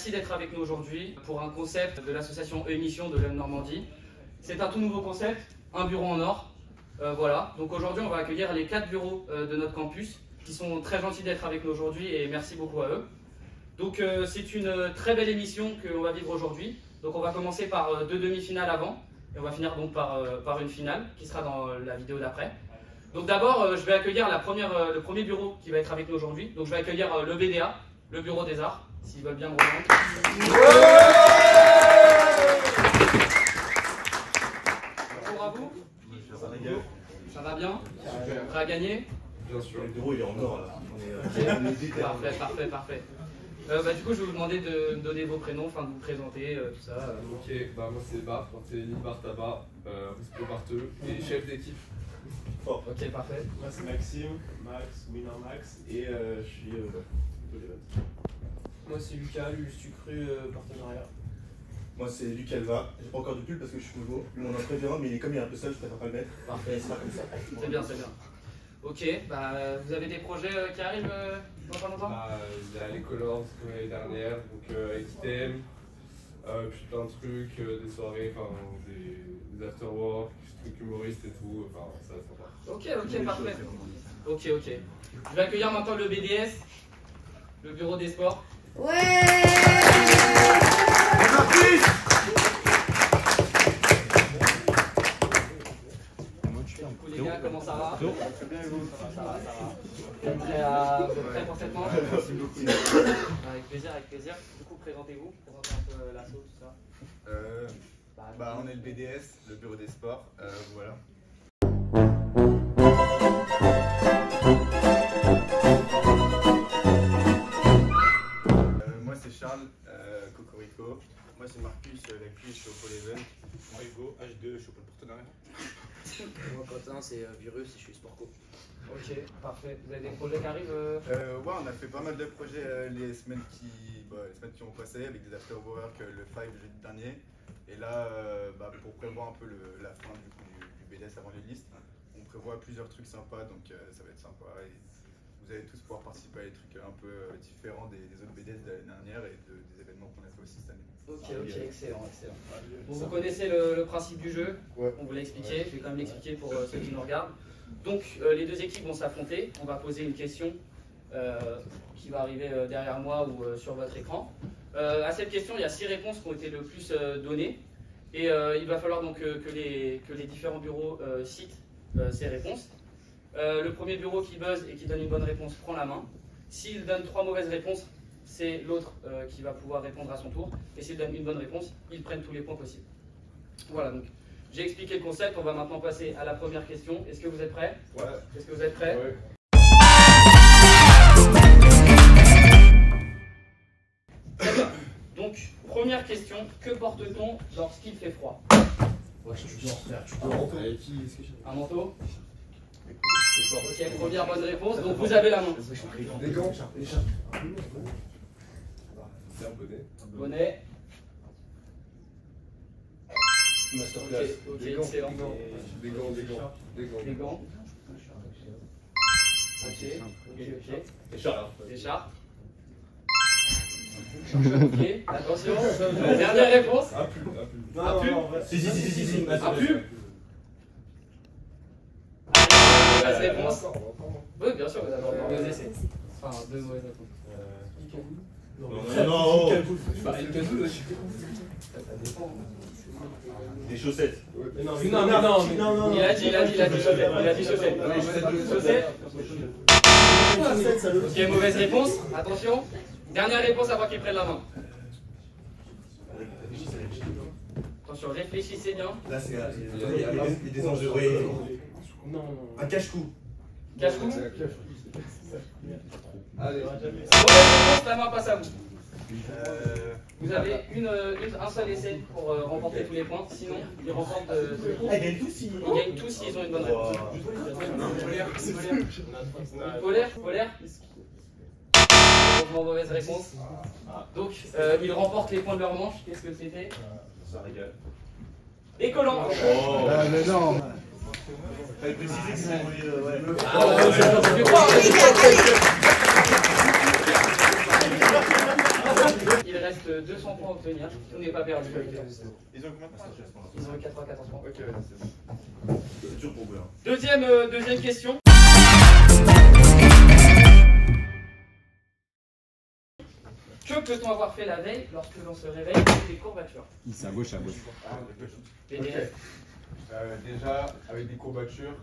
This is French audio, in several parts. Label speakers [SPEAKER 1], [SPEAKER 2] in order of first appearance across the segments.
[SPEAKER 1] merci d'être avec nous aujourd'hui pour un concept de l'association Émission de l'Homme Normandie. C'est un tout nouveau concept, un bureau en or. Voilà, donc aujourd'hui on va accueillir les 4 bureaux de notre campus qui sont très gentils d'être avec nous aujourd'hui et merci beaucoup à eux. Donc c'est une très belle émission qu'on va vivre aujourd'hui. Donc on va commencer par 2 demi-finales avant et on va finir donc par une finale qui sera dans la vidéo d'après. Donc d'abord je vais accueillir le premier bureau qui va être avec nous aujourd'hui. Donc je vais accueillir le BDA, le bureau des arts, s'ils veulent bien me rejoindre. Bonjour à vous. Ça va bien? Prêt à gagner?
[SPEAKER 2] Bien sûr. Le bureau il est en or là.
[SPEAKER 1] Parfait. Du coup, je vais vous demander de me donner vos prénoms, enfin de vous présenter, tout ça.
[SPEAKER 3] Ok, moi c'est Bart, c'est Libar Tabar, Rispo Barteux et chef d'équipe.
[SPEAKER 1] Oh. Ok, parfait.
[SPEAKER 2] Moi c'est Maxime, Winner Max, et je suis
[SPEAKER 4] Moi c'est Lucas, Lustucru partenariat.
[SPEAKER 2] Moi c'est Luc Alva, j'ai pas encore de pull parce que je suis nouveau. Lui on en préfère un, mais comme il est un peu seul, je préfère pas le mettre.
[SPEAKER 1] Parfait,
[SPEAKER 2] c'est pas comme ça.
[SPEAKER 1] C'est bien. Ok, vous avez des projets qui arrivent dans pas longtemps?
[SPEAKER 3] Il y a les Colors comme l'année dernière, donc avec ITM, puis plein de trucs, des soirées, enfin des afterwork, des trucs humoristes et tout, enfin ça va sympa.
[SPEAKER 1] Ok, parfait. Ok. Je vais accueillir maintenant le BDS, le bureau des sports.
[SPEAKER 5] Ouais.
[SPEAKER 1] Les gars, comment ça va?
[SPEAKER 2] Très bien, vous.
[SPEAKER 1] Ça va. Vous êtes prêts pour cette manche?
[SPEAKER 2] Merci beaucoup.
[SPEAKER 1] Avec plaisir. Du coup, présentez-vous, présentez un peu l'assaut, tout ça.
[SPEAKER 6] On est le BDS, le bureau des sports, voilà. Moi c'est Charles, Cocorico.
[SPEAKER 2] Moi c'est Marcus, la cuisse, je suis au Pôle Event.
[SPEAKER 6] Moi Hugo, H2, je suis au Pôle Partenariat.
[SPEAKER 4] Moi Quentin, c'est Virus et je suis Sportco.
[SPEAKER 1] Ok, parfait. Vous avez des projets qui arrivent
[SPEAKER 6] Ouais, on a fait pas mal de projets les semaines qui ont passé avec des afterwork, le 5 jeudi dernier. Et là, pour prévoir un peu la fin du BDS avant les listes, on prévoit plusieurs trucs sympas, donc ça va être sympa. Et vous allez tous pouvoir participer à des trucs un peu différents des autres BDS de l'année dernière et des événements qu'on a fait aussi cette année.
[SPEAKER 1] Ok, excellent. Bon, vous connaissez le principe du jeu,
[SPEAKER 6] ouais.
[SPEAKER 1] On vous l'a expliqué, je vais quand même l'expliquer pour ceux qui nous regardent. Donc les deux équipes vont s'affronter, on va poser une question qui va arriver derrière moi ou sur votre écran. À cette question, il y a 6 réponses qui ont été le plus données et il va falloir donc que les différents bureaux citent ces réponses. Le premier bureau qui buzz et qui donne une bonne réponse prend la main. S'il donne 3 mauvaises réponses, c'est l'autre qui va pouvoir répondre à son tour. Et s'il donne une bonne réponse, ils prennent tous les points possibles. Voilà, donc j'ai expliqué le concept. On va maintenant passer à la première question. Est-ce que vous êtes prêts?
[SPEAKER 3] Ouais.
[SPEAKER 1] Est-ce que vous êtes prêts?
[SPEAKER 3] Ouais.
[SPEAKER 1] Très bien. Donc, première question. Que porte-t-on lorsqu'il fait froid?
[SPEAKER 4] Ouais, tu dors, frère, tu
[SPEAKER 1] Un
[SPEAKER 4] dors.
[SPEAKER 1] manteau. Un manteau? Ok, première bonne réponse. Donc vous avez la main.
[SPEAKER 3] Des gants. C'est un bonnet.
[SPEAKER 1] Bonnet.
[SPEAKER 2] Masterclass.
[SPEAKER 1] Ok,
[SPEAKER 3] Des gants.
[SPEAKER 1] excellent.
[SPEAKER 3] Des gants.
[SPEAKER 1] Les gants. Ok. Écharpe. Ok, attention. Dernière réponse.
[SPEAKER 3] Un pull.
[SPEAKER 1] Un pull.
[SPEAKER 2] Si.
[SPEAKER 1] Un pull. Mauvaise réponse. Oui, bien sûr, vous avez encore 2 essais. Enfin, 2 mauvaises réponses.
[SPEAKER 2] Non.
[SPEAKER 1] Une cagoule aussi.
[SPEAKER 2] Des chaussettes.
[SPEAKER 4] Non.
[SPEAKER 1] Il a dit chaussettes. Chaussettes. Ok, mauvaise réponse. Attention. Dernière réponse avant qu'il prenne la main. Attention, réfléchissez bien.
[SPEAKER 2] Là c'est. Il y a des enjeux.
[SPEAKER 4] Non.
[SPEAKER 2] Un cache-cou.
[SPEAKER 1] Cache-cou.
[SPEAKER 3] Allez.
[SPEAKER 1] Mauvaise réponse, la main passe à vous. Vous avez un seul essai pour remporter tous les points, sinon ils remportent ce cours.
[SPEAKER 2] Ils gagnent tous
[SPEAKER 1] Ils gagnent tous s'ils ont une bonne réponse. Polaire. Mauvaise réponse. Donc ils remportent les points de leur manche. Qu'est-ce que c'était?
[SPEAKER 2] Ça régale.
[SPEAKER 1] Les collants.
[SPEAKER 6] Mais non.
[SPEAKER 2] Fallait préciser que c'est ouais.
[SPEAKER 1] Il reste 200 points à obtenir. Tout n'est pas perdu.
[SPEAKER 6] Ils ont combien de points?
[SPEAKER 1] Ils ont 94 points.
[SPEAKER 6] Ok, ouais, c'est bon.
[SPEAKER 2] C'est dur pour vous. Hein.
[SPEAKER 1] Deuxième question. Que peut-on avoir fait la veille lorsque l'on se réveille avec des courbatures?
[SPEAKER 5] C'est à gauche, à gauche.
[SPEAKER 1] PDF.
[SPEAKER 6] Déjà, avec des courbatures,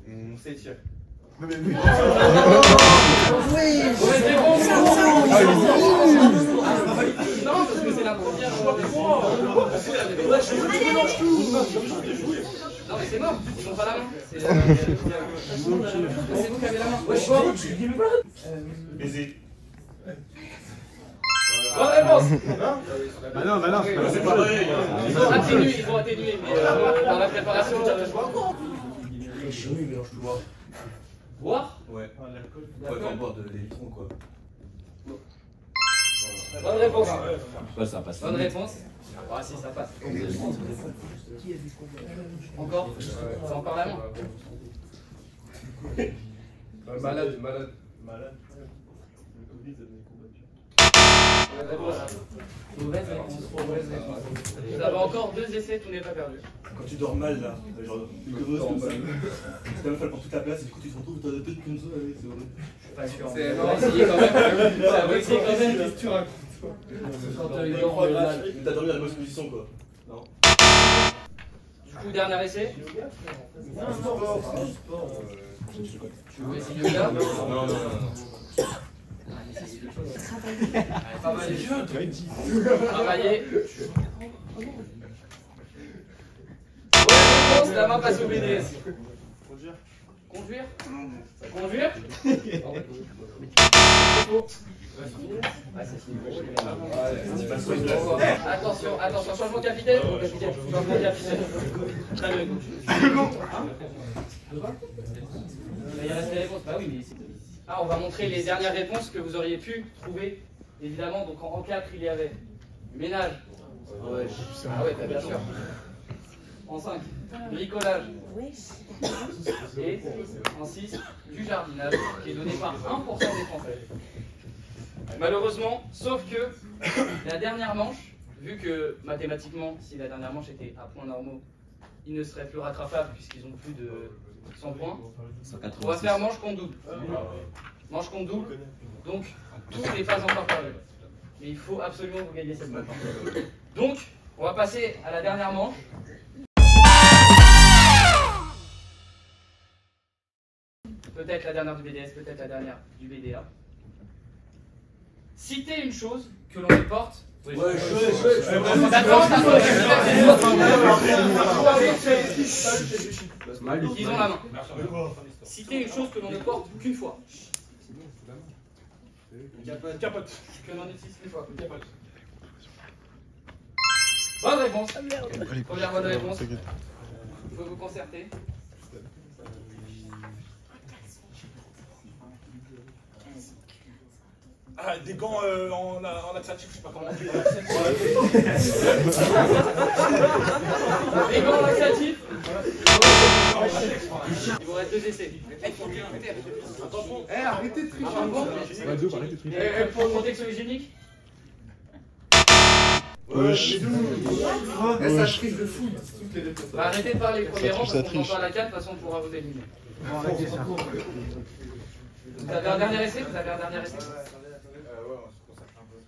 [SPEAKER 6] on s'étire.
[SPEAKER 1] Mauvaise réponse. Non, parce que c'est la première. Non, mais c'est mort. Ils n'ont pas la main. C'est vous qui avez la main.
[SPEAKER 2] Baiser.
[SPEAKER 1] Bonne réponse.
[SPEAKER 5] Bah non,
[SPEAKER 2] C'est pareil.
[SPEAKER 1] Ils ont atténué, mais dans la préparation.
[SPEAKER 2] Il mélange tout boire.
[SPEAKER 1] Boire?
[SPEAKER 2] Ouais. Ouais, quand on boit des litrons quoi.
[SPEAKER 1] Bonne réponse.
[SPEAKER 5] Ouais, ça passe.
[SPEAKER 1] Bonne réponse. Ah si, ça passe. Encore? C'est encore la main.
[SPEAKER 3] Malade.
[SPEAKER 1] Mauvaise réponse. Vous avez encore 2 essais, tout n'est pas perdu.
[SPEAKER 2] Quand tu dors mal là, genre une grosse comme ça, c'est même fait pour toute la place et du coup tu te retrouves dans la tête comme ça, c'est horrible.
[SPEAKER 1] Pas sûr.
[SPEAKER 3] C'est
[SPEAKER 1] On va essayer quand même. On va essayer quand même. Quand il dort mal.
[SPEAKER 2] T'as dormi dans la mauvaise position quoi. Non.
[SPEAKER 1] Du coup, dernier essai. Tu veux essayer yoga?
[SPEAKER 2] Non.
[SPEAKER 1] Travailler. Bonne réponse, la main passe au BDS. Conduire? Conduire? Attention, changement de capitaine. Changement de capitaine. Il reste les réponses. Bah oui, mais c'est... Ah, on va montrer les dernières réponses que vous auriez pu trouver. Évidemment, donc en 4, il y avait du ménage. Ah ouais, bien sûr. En 5, bricolage. Et en 6, du jardinage, qui est donné par 1% des Français. Malheureusement, sauf que la dernière manche, vu que mathématiquement, si la dernière manche était à points normaux, ils ne seraient plus rattrapables puisqu'ils ont plus de 100 points. On va faire manche contre double. Manche contre double, donc tout n'est pas encore perdu. Mais il faut absolument que vous gagniez cette manche. Donc, on va passer à la dernière manche. Peut-être la dernière du BDS, peut-être la dernière du BDA. Citez une chose que l'on ne porte. Ils ont la main. Citez une chose que l'on ne porte qu'une fois.
[SPEAKER 6] Capote.
[SPEAKER 1] Que l'on utilise qu'une fois. Bonne réponse. Première bonne réponse. Il faut vous concerter.
[SPEAKER 7] Ah, des gants en laxatif, je sais pas comment on dit.
[SPEAKER 1] Les gants laxatifs. Il vous reste 2 essais.
[SPEAKER 6] Arrêtez de tricher.
[SPEAKER 1] Pour le contexte hygiénique.
[SPEAKER 6] Ça triche de fou.
[SPEAKER 1] Bah, arrêtez de parler premier rang parce qu'on entend la 4, de toute façon on pourra vous éliminer. Vous avez un dernier essai? Vous avez un dernier essai?
[SPEAKER 6] Ouais, on se consacre un peu.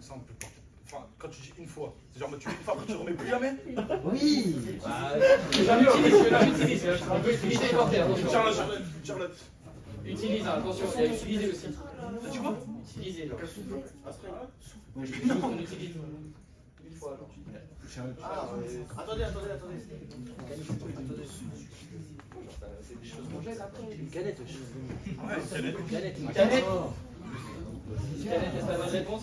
[SPEAKER 7] Ça, on peut pas. Enfin, quand tu dis une fois, c'est genre, tu mets une fois, après tu remets plus jamais.
[SPEAKER 1] Oui. J'en utilise. On peut utiliser les porteurs.
[SPEAKER 7] Charlotte.
[SPEAKER 1] Utilise, attention, il y a utiliser aussi.
[SPEAKER 7] T'as dit quoi?
[SPEAKER 1] Utiliser. On utilise une fois.
[SPEAKER 7] Attendez.
[SPEAKER 4] Une canette.
[SPEAKER 7] Ouais, canette.
[SPEAKER 1] Une canette. Est-ce la bonne réponse?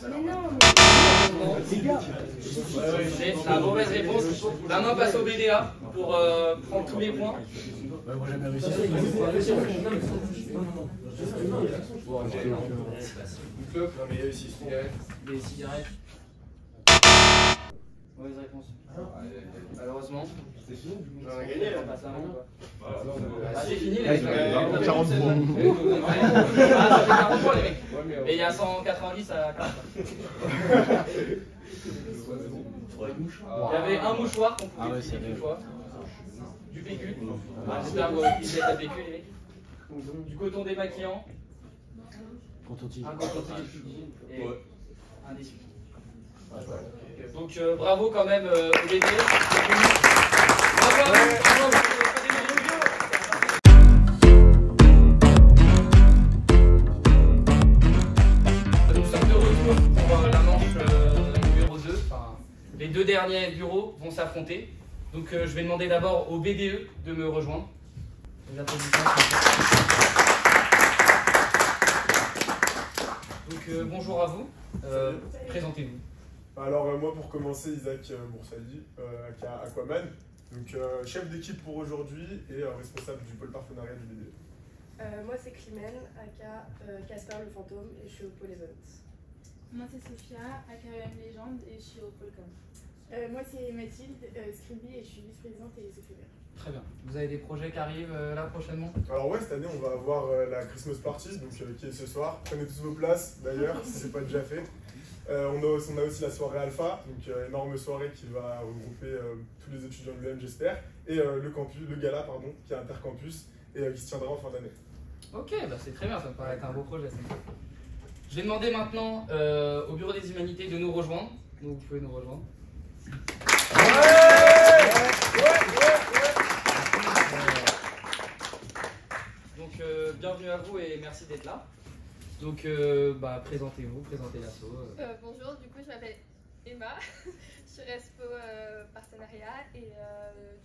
[SPEAKER 1] C'est la mauvaise réponse. La main passe au BDA pour prendre tous les points.
[SPEAKER 3] Une clope, non mais il y a aussi cigarette.
[SPEAKER 1] Des cigarettes. Mauvaise réponse. Malheureusement.
[SPEAKER 2] C'est fini du coup.
[SPEAKER 1] On a gagné, on passe la main ou pas?
[SPEAKER 3] Voilà.
[SPEAKER 1] Ah, c'est fini les
[SPEAKER 5] Ouais,
[SPEAKER 1] mecs.
[SPEAKER 5] 40 points.
[SPEAKER 1] Ah, ça fait 40 points les mecs. Et il y a 190 à 40. Il y avait un mouchoir qu'on pouvait utiliser une fois. Du PQ. J'espère que vous utilisez la PQ les mecs. Du coton démaquillant. Un coton-tige. Et un essuie. Donc bravo quand même au BD. Bravo à vous. Bravo. Nous sommes de retour pour la manche numéro 2. Enfin, les deux derniers bureaux vont s'affronter. Donc je vais demander d'abord au BDE de me rejoindre. Les applaudissements. Donc bonjour à vous. Présentez-vous.
[SPEAKER 8] Alors moi pour commencer, Isaac Moursali, aka Aquaman, donc chef d'équipe pour aujourd'hui et responsable du pôle partenariat du BDE.
[SPEAKER 9] Moi c'est Climène, aka Casper le fantôme et je suis au pôle event.
[SPEAKER 10] Moi c'est Sophia, aka Légende et je suis au pôle com.
[SPEAKER 11] Moi c'est Mathilde, Scribby et je suis vice-présidente et secrétaire.
[SPEAKER 1] Très bien. Vous avez des projets qui arrivent là prochainement?
[SPEAKER 8] Alors ouais, cette année on va avoir la Christmas Party, donc qui est ce soir. Prenez tous vos places d'ailleurs si c'est pas déjà fait. On a aussi la soirée Alpha, donc énorme soirée qui va regrouper tous les étudiants de l'UM j'espère, et le gala pardon, qui est intercampus et qui se tiendra en fin d'année.
[SPEAKER 1] Ok, bah c'est très bien, ça me paraît être un beau projet. Je vais demander maintenant au Bureau des Humanités de nous rejoindre. Donc vous pouvez nous rejoindre. Donc bienvenue à vous et merci d'être là. Donc présentez-vous, présentez l'asso.
[SPEAKER 12] Bonjour, du coup je m'appelle Emma, je suis Respo partenariat et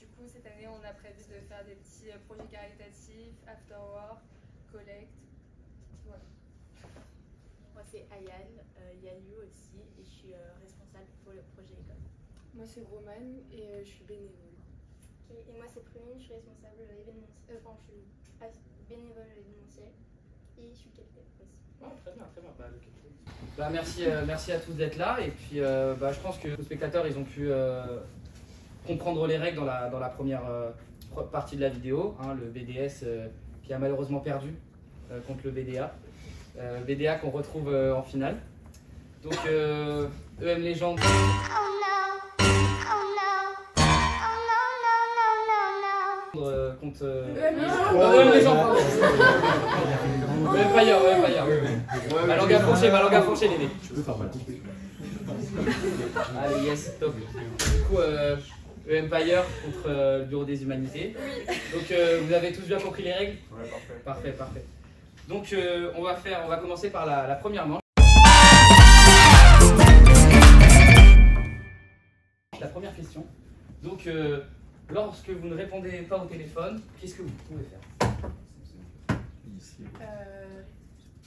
[SPEAKER 12] du coup cette année on a prévu de faire des petits projets caritatifs, after work, collect, voilà.
[SPEAKER 11] Moi c'est Ayane, Yanyu aussi et je suis responsable pour le projet école.
[SPEAKER 10] Moi c'est Romane et je suis bénévole.
[SPEAKER 12] Et moi c'est Prunine, je suis responsable événementiel, enfin je suis bénévole événementiel et je suis capitaine aussi.
[SPEAKER 1] Oh, très bien, très bien. Merci à tous d'être là et puis je pense que les spectateurs ils ont pu comprendre les règles dans la première partie de la vidéo, hein, le BDS qui a malheureusement perdu contre le BDA. BDA qu'on retrouve en finale. Donc EM Légende. Contre EM Légende, pardon. EM Ma langue a fourché les mecs. Allez, yes, top. Du coup, Empire contre le Bureau des Humanités. Donc vous avez tous bien compris les règles?
[SPEAKER 8] Ouais, parfait.
[SPEAKER 1] Parfait. Donc on va commencer par la première manche. La première question. Donc lorsque vous ne répondez pas au téléphone, qu'est-ce que vous pouvez faire?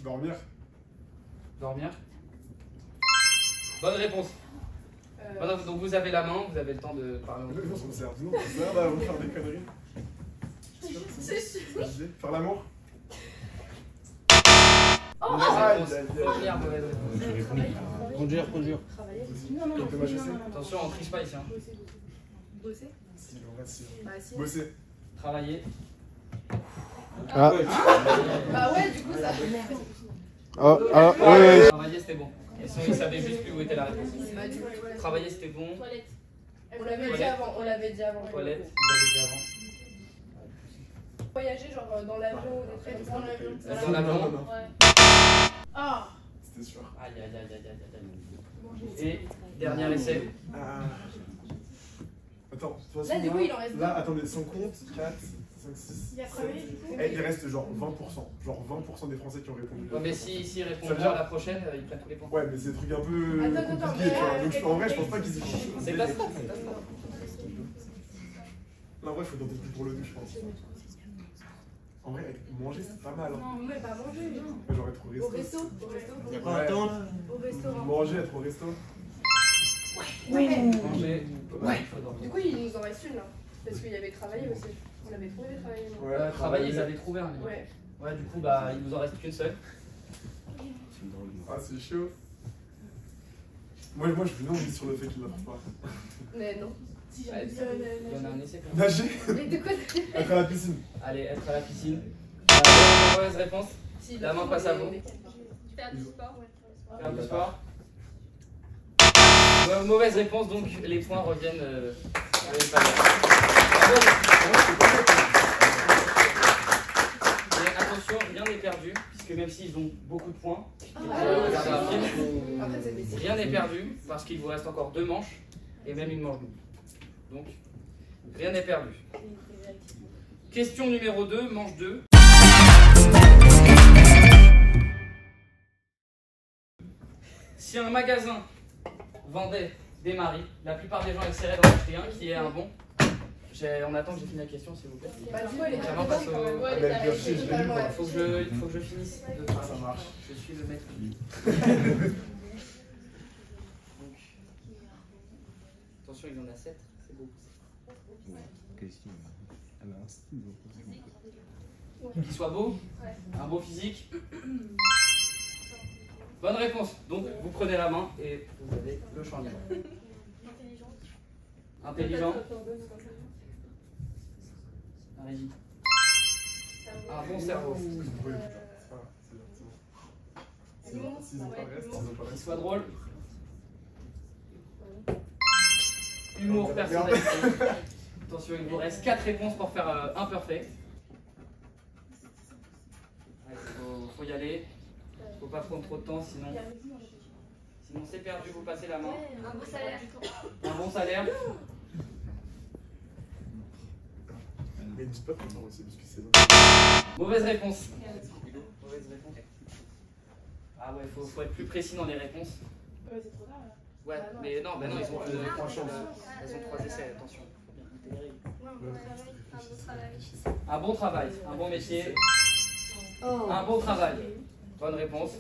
[SPEAKER 8] Dormir.
[SPEAKER 1] Dormir. Bonne réponse. Donc vous avez la main, vous avez le temps de parler.
[SPEAKER 8] Non, on sert, on va faire des conneries.
[SPEAKER 11] C'est sûr.
[SPEAKER 8] Faire l'amour.
[SPEAKER 1] Mauvaise réponse. Première mauvaise réponse.
[SPEAKER 5] Conduire.
[SPEAKER 11] Travailler.
[SPEAKER 1] Attention, on triche pas ici. Hein.
[SPEAKER 11] Bosser.
[SPEAKER 8] Si, en vrai, si.
[SPEAKER 11] Bah si.
[SPEAKER 8] Bosser.
[SPEAKER 1] Travailler.
[SPEAKER 5] Ah.
[SPEAKER 11] Bah ouais, du coup ça.
[SPEAKER 5] Ouais.
[SPEAKER 1] Travailler, c'était bon. Ils savaient juste plus où était la réponse.
[SPEAKER 11] Bah, du coup,
[SPEAKER 1] Travailler, c'était bon.
[SPEAKER 10] Toilette.
[SPEAKER 11] on l'avait dit avant.
[SPEAKER 1] Toilette, vous avez dit avant.
[SPEAKER 11] Voyager genre dans l'avion ou des trucs comme ça.
[SPEAKER 1] Dans l'avion.
[SPEAKER 10] Ouais.
[SPEAKER 11] Ah.
[SPEAKER 8] C'était sûr.
[SPEAKER 1] Aïe. Et dernier essai.
[SPEAKER 8] Attends, de toute
[SPEAKER 11] Là,
[SPEAKER 8] façon,
[SPEAKER 11] du coup, il en reste
[SPEAKER 8] là, attendez, sans compte, 4, 5, 6,
[SPEAKER 11] Il a travaillé du coup.
[SPEAKER 8] il reste genre 20%. Genre 20% des Français qui ont répondu.
[SPEAKER 1] Ouais, mais s'ils répondent
[SPEAKER 8] Ça veut
[SPEAKER 1] pas
[SPEAKER 8] dire-
[SPEAKER 1] à la prochaine, ils prennent tous les points.
[SPEAKER 8] Ouais, mais c'est des trucs un peu
[SPEAKER 11] Attends,
[SPEAKER 8] compliqués, tu vois. Donc
[SPEAKER 11] mais-
[SPEAKER 8] en vrai, je pense pas qu'ils y font.
[SPEAKER 1] C'est pas ça.
[SPEAKER 8] En vrai, faut tenter le plus pour le deux, je pense. En vrai, manger, c'est pas mal. Hein.
[SPEAKER 11] Non, mais pas manger.
[SPEAKER 8] Moi, j'aurais trop
[SPEAKER 11] Au
[SPEAKER 8] resto.
[SPEAKER 11] resto.
[SPEAKER 2] Il y a pas un temps là?
[SPEAKER 11] Au restaurant.
[SPEAKER 8] Manger, être au resto.
[SPEAKER 11] Ouais.
[SPEAKER 1] Manger. Ouais.
[SPEAKER 11] Du coup, il nous en reste une là. Parce qu'il y avait travaillé aussi. On avait trouvé travailler. Non
[SPEAKER 8] Ouais,
[SPEAKER 1] Travailler, ils avaient trouvé un.
[SPEAKER 11] Ouais.
[SPEAKER 1] Ouais, du coup, il nous en reste qu'une seule.
[SPEAKER 8] Ah, c'est chaud. Moi je suis non sur le fait qu'il la trouve pas.
[SPEAKER 9] Mais non.
[SPEAKER 1] Allez, on a un essai quand même.
[SPEAKER 8] Nager. Être à la piscine.
[SPEAKER 1] Allez, être à la piscine. Mauvaise réponse. La main passe à vous.
[SPEAKER 12] Faire du sport.
[SPEAKER 1] Faire du sport. Mauvaise réponse, donc les points reviennent à l'Espagnol. Mais attention, rien n'est perdu, puisque même s'ils ont beaucoup de points, rien n'est perdu, parce qu'il vous reste encore 2 manches, et même une manche double. Donc, rien n'est perdu. Question numéro 2, manche 2. Si un magasin vendait des maris, la plupart des gens essaieraient d'en acheter un qui est un bon. On attend que j'ai fini la question, s'il vous plaît. Vraiment passe au... faut que je finisse. Ça marche. Je suis le maître. Donc, attention, il en a 7, c'est beau. Qu'il soit beau, un beau physique. Bonne réponse. Donc, vous prenez la main et vous avez le champ libre. Intelligent. Un régie. Un bon cerveau. Qu'il soit drôle. Humour, personnalité. Attention, il vous reste 4 réponses pour faire un parfait. Faut y aller. Faut pas prendre trop de temps, sinon c'est perdu, vous passez la main.
[SPEAKER 12] Un bon salaire.
[SPEAKER 1] Un bon salaire.
[SPEAKER 8] Mais ne dis pas comment aussi, parce que c'est
[SPEAKER 1] Mauvaise réponse. Mauvaise réponse. Ah ouais, faut être plus précis dans les réponses.
[SPEAKER 9] C'est trop tard là.
[SPEAKER 1] Ouais, mais non, ils ont 3 chances. Elles ont 3 essais, attention. Un bon travail, un bon métier. Un bon travail. Bonne réponse.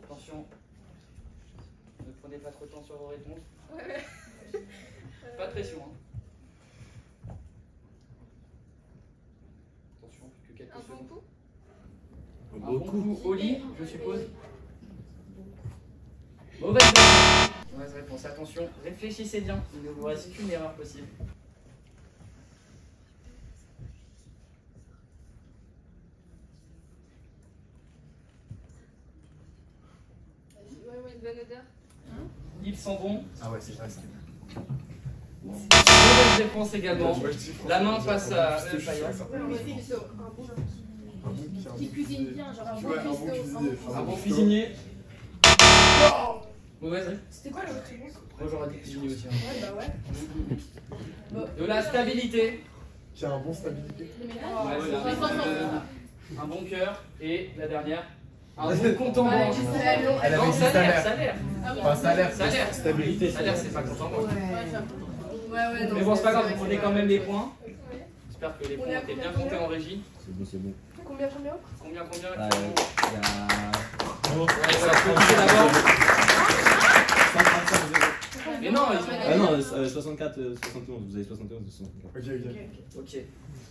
[SPEAKER 1] Attention. Ne prenez pas trop de temps sur vos réponses. Pas de pression. Hein. Attention, plus que quelques secondes. Un bon coup au lit, je suppose. Mauvaise réponse. Attention, réfléchissez bien. Il ne vous reste qu'une erreur possible.
[SPEAKER 12] Une bonne odeur.
[SPEAKER 1] Ils sont bons.
[SPEAKER 6] Ah ouais, c'est vrai.
[SPEAKER 1] Mauvaise réponse également. La main passe à
[SPEAKER 10] Qui cuisine bien, genre un bon cuisinier.
[SPEAKER 1] Un bon cuisinier. Mauvaise réponse.
[SPEAKER 9] C'était quoi l'autre réponse?
[SPEAKER 1] Moi j'aurais dit cuisinier aussi.
[SPEAKER 9] Ouais, bah ouais.
[SPEAKER 1] De la stabilité.
[SPEAKER 8] Qui a un bon stabilité.
[SPEAKER 1] Un bon cœur. Et la dernière. Un bon compte en banque.
[SPEAKER 6] Elle avait dit
[SPEAKER 1] Salaire.
[SPEAKER 6] Enfin, salaire.
[SPEAKER 1] Stabilité. Salaire, c'est pas compte en banque.
[SPEAKER 9] Ouais,
[SPEAKER 1] Mais bon, c'est pas grave, vous prenez quand même les points. J'espère que les points ont été bien comptés en régie.
[SPEAKER 5] C'est bon.
[SPEAKER 9] Combien
[SPEAKER 1] Combien
[SPEAKER 5] Ah,
[SPEAKER 1] d'abord. Mais non, ils ont...
[SPEAKER 5] Ah non, 64, 71, vous avez 71, 64.
[SPEAKER 1] Ok.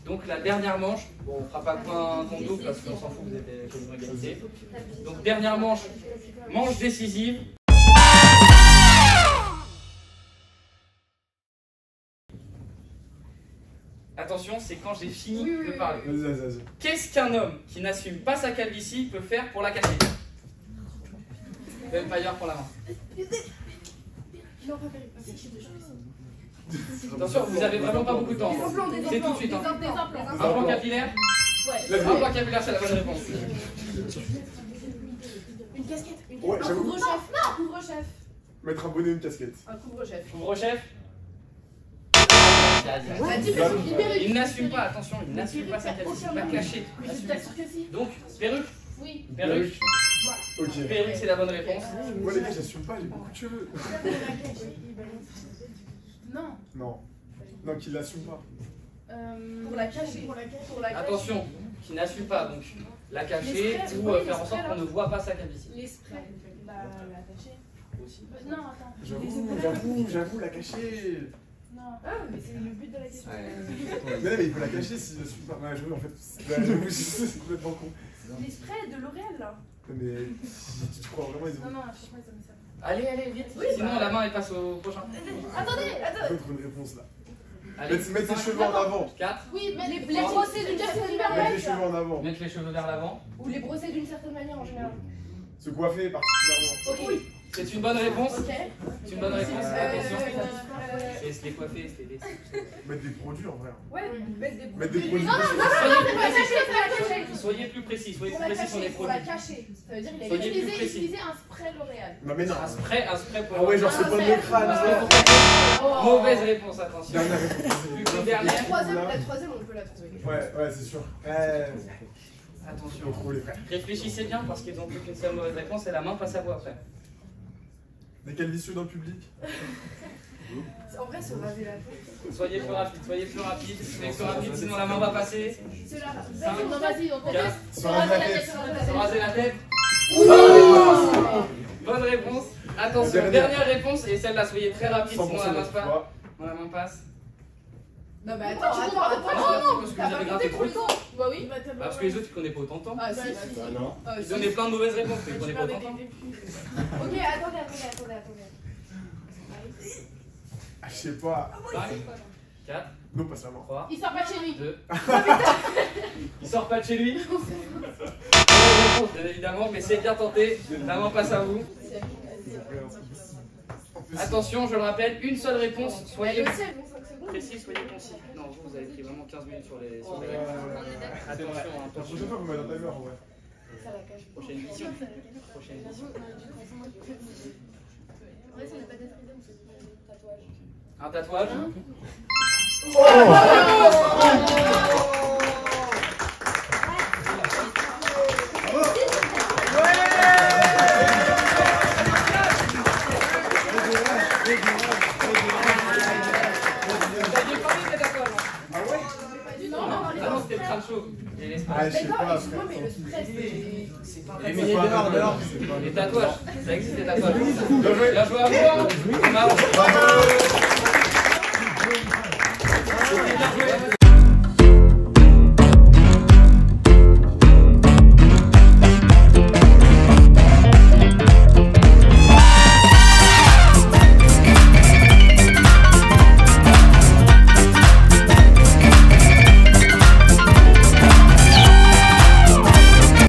[SPEAKER 1] Donc la dernière manche, bon, on fera pas point double parce qu'on s'en fout, vous êtes quasiment égalité. Donc dernière manche, manche décisive. Attention, c'est quand j'ai fini de parler.
[SPEAKER 8] Vas-y.
[SPEAKER 1] Qu'est-ce qu'un homme qui n'assume pas sa calvitie peut faire pour la cacher? Vampire pour la main.
[SPEAKER 9] Non, pas Vampire.
[SPEAKER 1] Attention, vous avez vraiment pas beaucoup de temps. C'est tout de suite. Hein. Un plan capillaire? Ouais. Un plan capillaire, c'est la bonne réponse.
[SPEAKER 9] Une casquette.
[SPEAKER 8] Ouais,
[SPEAKER 9] Un couvre-chef. Non, couvre-chef.
[SPEAKER 8] Mettre un bonnet et une casquette.
[SPEAKER 9] Un couvre-chef.
[SPEAKER 1] Couvre-chef? Il n'assume pas, attention, il n'assume pas sa calvitie, pas caché. Donc, perruque?
[SPEAKER 12] Oui.
[SPEAKER 1] Perruque?
[SPEAKER 8] Ok.
[SPEAKER 1] Perruque, c'est la bonne réponse.
[SPEAKER 8] Moi les gars, j'assume pas, j'ai beaucoup de cheveux.
[SPEAKER 10] Non.
[SPEAKER 8] Non, qu'il l'assume pas.
[SPEAKER 9] Pour la cacher.
[SPEAKER 1] Attention, qui n'assume pas, donc la cacher ou faire en sorte qu'on ne voit pas sa calvitie.
[SPEAKER 9] Les sprays. La cacher.
[SPEAKER 1] Aussi.
[SPEAKER 10] Non, attends.
[SPEAKER 8] J'avoue, la cacher.
[SPEAKER 10] Non.
[SPEAKER 9] Ah, mais c'est le but de la question.
[SPEAKER 8] Mais il peut la cacher s'il l'assume pas. Ouais, j'avoue, en fait, c'est complètement con.
[SPEAKER 9] Les sprays de L'Oréal là.
[SPEAKER 8] Mais tu crois vraiment ils ont...
[SPEAKER 10] Non, je sais pas, ça me sert.
[SPEAKER 1] Allez, allez, vite. Sinon, la main, elle passe au prochain.
[SPEAKER 9] Attendez.
[SPEAKER 8] D'autres une réponse là.
[SPEAKER 1] Allez.
[SPEAKER 8] Mettre ses cheveux en avant.
[SPEAKER 1] 4.
[SPEAKER 9] Oui, les brosser d'une certaine
[SPEAKER 8] Mettre les
[SPEAKER 9] manière.
[SPEAKER 8] cheveux en avant.
[SPEAKER 1] Mettre les cheveux vers l'avant.
[SPEAKER 9] Ou les brosser d'une certaine manière en général.
[SPEAKER 8] Se coiffer particulièrement.
[SPEAKER 9] Ok.
[SPEAKER 1] C'est une bonne réponse.
[SPEAKER 9] Ok.
[SPEAKER 1] C'est une bonne réponse. Attention. Et se les coiffer, se les laisser.
[SPEAKER 8] Mettre des produits en vrai.
[SPEAKER 9] Ouais, mettre des
[SPEAKER 8] produits.
[SPEAKER 9] Non, c'est pas caché.
[SPEAKER 1] Soyez plus précis sur les
[SPEAKER 9] Pour la
[SPEAKER 1] produits.
[SPEAKER 9] cacher. Ça veut dire qu'il a
[SPEAKER 1] Soyez plus précis.
[SPEAKER 9] utilisé un spray L'Oréal.
[SPEAKER 8] Non mais non.
[SPEAKER 1] Un spray pour.
[SPEAKER 8] Ah ouais, genre c'est pas de crâne.
[SPEAKER 1] Mauvaise réponse, attention.
[SPEAKER 8] Dernière réponse.
[SPEAKER 1] Plus dernière.
[SPEAKER 9] La troisième, on peut la trouver.
[SPEAKER 8] Ouais, c'est sûr.
[SPEAKER 1] Attention.
[SPEAKER 8] Trop les frères.
[SPEAKER 1] Réfléchissez bien parce qu'ils n'ont plus qu'une seule mauvaise réponse et la main passe à vous après.
[SPEAKER 8] Des calvicieux dans le public.
[SPEAKER 9] En vrai, se raser la tête.
[SPEAKER 1] Soyez plus rapide, sinon la main va passer.
[SPEAKER 9] C'est là.
[SPEAKER 1] 5,
[SPEAKER 9] Non, vas-y, on
[SPEAKER 1] 4,
[SPEAKER 8] Se raser la tête.
[SPEAKER 1] se raser la tête. Bonne réponse. Attention, dernière réponse et celle-là, soyez très rapide, sinon la main passe pas. La main passe.
[SPEAKER 9] Non, mais attends.
[SPEAKER 1] Parce que vous avez gratté trop.
[SPEAKER 9] Bah oui.
[SPEAKER 1] Parce que les autres, ils connaissent pas autant de temps.
[SPEAKER 9] Ah, si.
[SPEAKER 5] non.
[SPEAKER 1] Ils donnaient plein de mauvaises réponses, mais ils connaissent pas autant de temps.
[SPEAKER 9] Ok, attendez.
[SPEAKER 8] Ah, je sais pas.
[SPEAKER 1] 5, 4,
[SPEAKER 8] Non, pas ça, non.
[SPEAKER 1] 3,
[SPEAKER 9] Il sort pas de chez lui.
[SPEAKER 1] 2. Il sort pas de chez lui. Réponse, bien évidemment, mais c'est bien tenté. La main passe à vous. Attention, je le rappelle, une seule réponse. Soyez précis, soyez concis. Non, vous avez pris vraiment 15 minutes sur les réponses. Attention,
[SPEAKER 8] La prochaine fois, vous mettez un timer en vrai.
[SPEAKER 1] Prochaine mission. Prochaine mission.
[SPEAKER 11] En vrai, si on n'a pas maîtrisé, on se dit tatouage.
[SPEAKER 1] Un tatouage. Non, c'était le crâne chaud.
[SPEAKER 8] Ah, je sais pas.
[SPEAKER 1] C'est pas
[SPEAKER 8] dehors.
[SPEAKER 1] Les tatouages, ça existe les tatouages. Bien joué à vous. Bien joué.